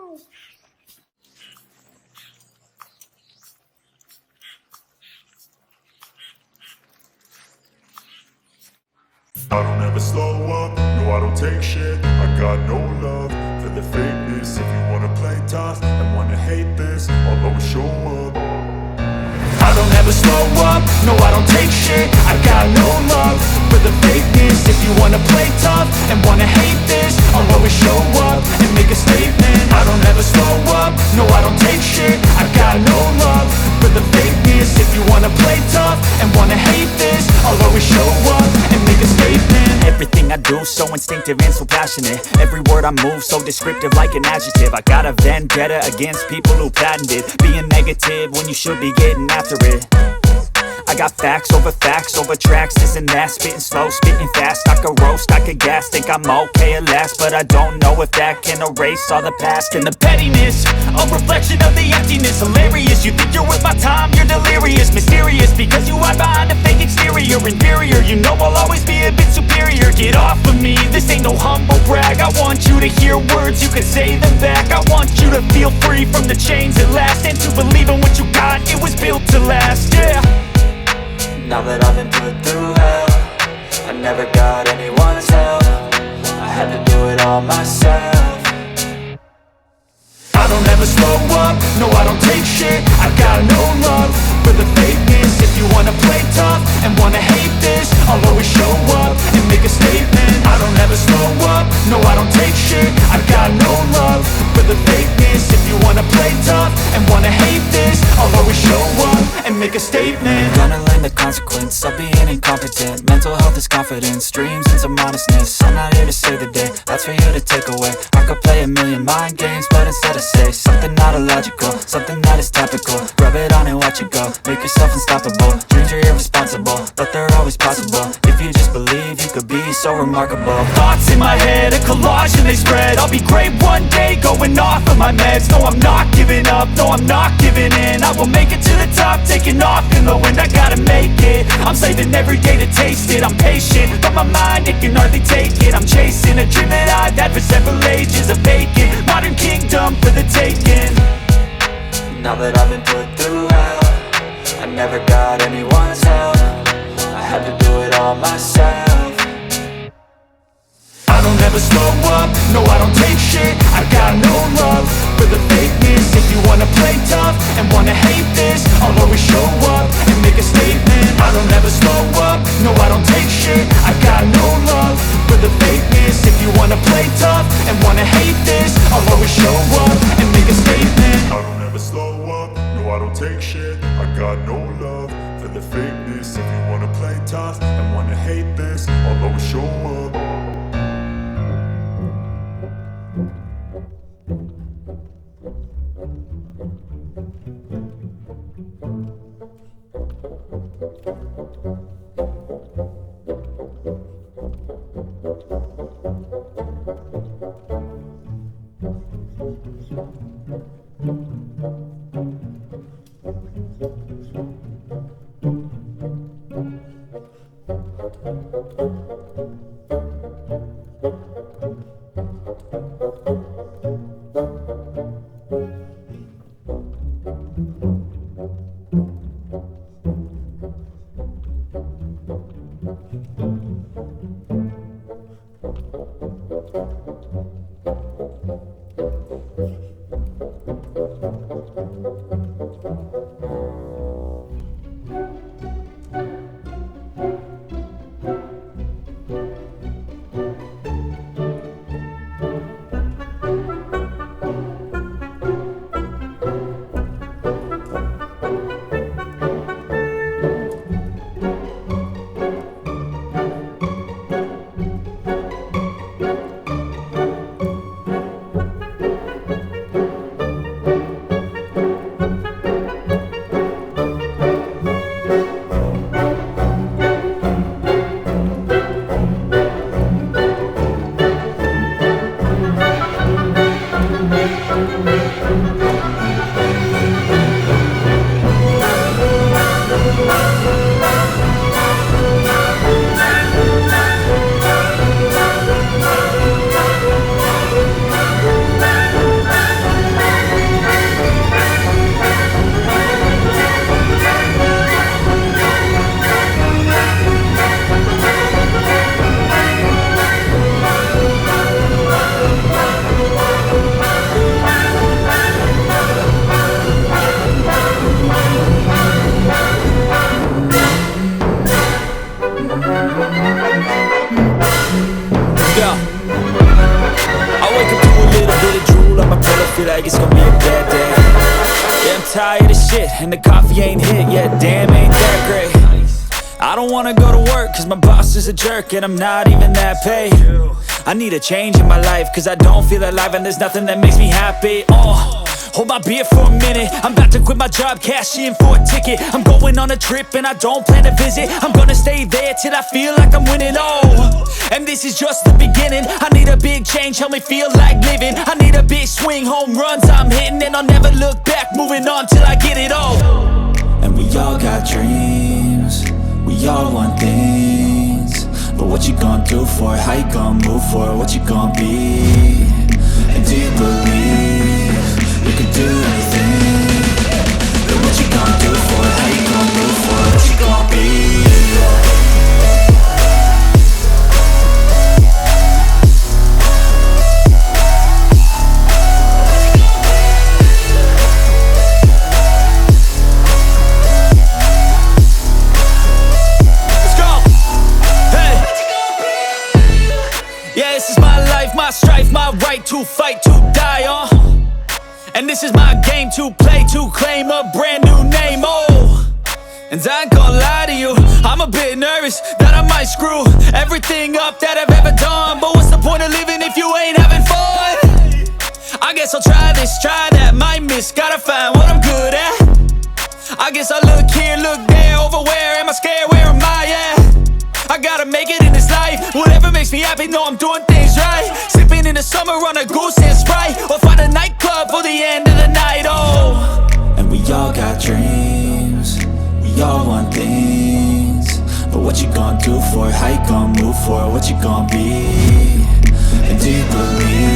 I don't ever slow up, no I don't take shit. I got no love for the fakeness. If you wanna play tough and wanna hate this, I'll always show up. I don't ever slow up, no I don't take shit. I got no love for the fakeness. If you wanna play tough and wanna hate this, I'll always show up and make a statement. I don't ever slow up, no I don't take shit. I got no love for the fakeness. If you wanna play tough and wanna hate this, I'll always show up and make a statement. Everything I do so instinctive and so passionate. Every word I move so descriptive like an adjective. I got a vendetta against people who patented being negative when you should be getting after it. I got facts over tracks, this and that. Spitting slow, spitting fast. I could roast, I could gas. Think I'm okay at last, but I don't know if that can erase all the past. And the pettiness, a reflection of the emptiness. Hilarious, you think you're worth my time, you're delirious. Mysterious, because you hide behind a fake exterior. Inferior, you know I'll always be a bit superior. Get off of me, this ain't no humble brag. I want you to hear words, you can say them back. I want you to feel free from the chains at last, and to believe in what you got, it was built to last, yeah. Now that I've been put through hell, I never got anyone's help. I had to do it all myself. I don't ever slow up, no I don't take shit. I got no love for the fakeness. If you wanna play tough and wanna hate this, I'll always show up and make a statement. I don't ever slow up, no I don't take shit. I got no love for the fakeness. If you wanna play tough and wanna hate this, I'll always show up and make a statement. Gonna learn the consequence of being incompetent. Mental health is confidence, dreams and some honestness. I'm not here to save the day, that's for you to take away. I could play a million mind games, but instead I say something not illogical, something that is topical. Rub it on and watch it go, make yourself unstoppable. Dreams are irresponsible, but they're always possible. If you just believe, you could be so remarkable. Thoughts in my head, a collage and they spread. I'll be great one day, going off of my meds. No, I'm not giving up, no, I'm not giving in. I will make it to the top, taking off in the wind. I gotta make it, I'm saving every day to taste it. I'm patient, but my mind, it can hardly take it. I'm chasing a dream that I've had for several ages. A vacant, modern kingdom for the taking. Now that I've been put through hell, I never got anyone's help. I had to do it all myself. I don't ever slow up, no I don't take shit. I got no love for the fakeness. If you wanna play tough and wanna hate this, I'll always show up and make a statement. I don't ever slow up, no I don't take shit. I got no love for the fakeness. If you wanna play tough and wanna hate this, I'll always show up and make a statement. I don't ever slow up, no I don't take shit. I got no love for the fakeness. If you wanna play tough and wanna hate this, I'll always show up. Yeah, I wake up to a little bit of drool on my pillow, feel like it's gonna be a bad day. Yeah, I'm tired of shit, and the coffee ain't hit yet, damn ain't that great. I don't wanna go to work, cause my boss is a jerk, and I'm not even that paid. I need a change in my life, cause I don't feel alive, and there's nothing that makes me happy. Hold my beer for a minute, I'm about to quit my job, cash in for a ticket. I'm going on a trip and I don't plan to visit. I'm gonna stay there till I feel like I'm winning, and this is just the beginning. I need a big change, help me feel like living. I need a big swing, home runs I'm hitting, and I'll never look back, moving on till I get it all. And we all got dreams, we all want things, but what you gonna do for it? How you gonna move for it? What you gonna be? And do you believe you can do anything? But what you gonna do for it? How you gonna move for it? What you gonna be? My strife, my right to fight, to die on. And this is my game to play, to claim a brand new name, And I ain't gonna lie to you, I'm a bit nervous that I might screw everything up that I've ever done. But what's the point of living if you ain't having fun? I guess I'll try this, try that, might miss, gotta find what I'm good at. I guess I look here, look there, over where am I scared, where am I at? I gotta make it in this life, whatever makes me happy, know I'm doing things right. Sipping in the summer on a goose and Sprite, or find a nightclub for the end of the night, And we all got dreams, we all want things, but what you gonna do for it? How you gonna move for it? What you gonna be? And do you believe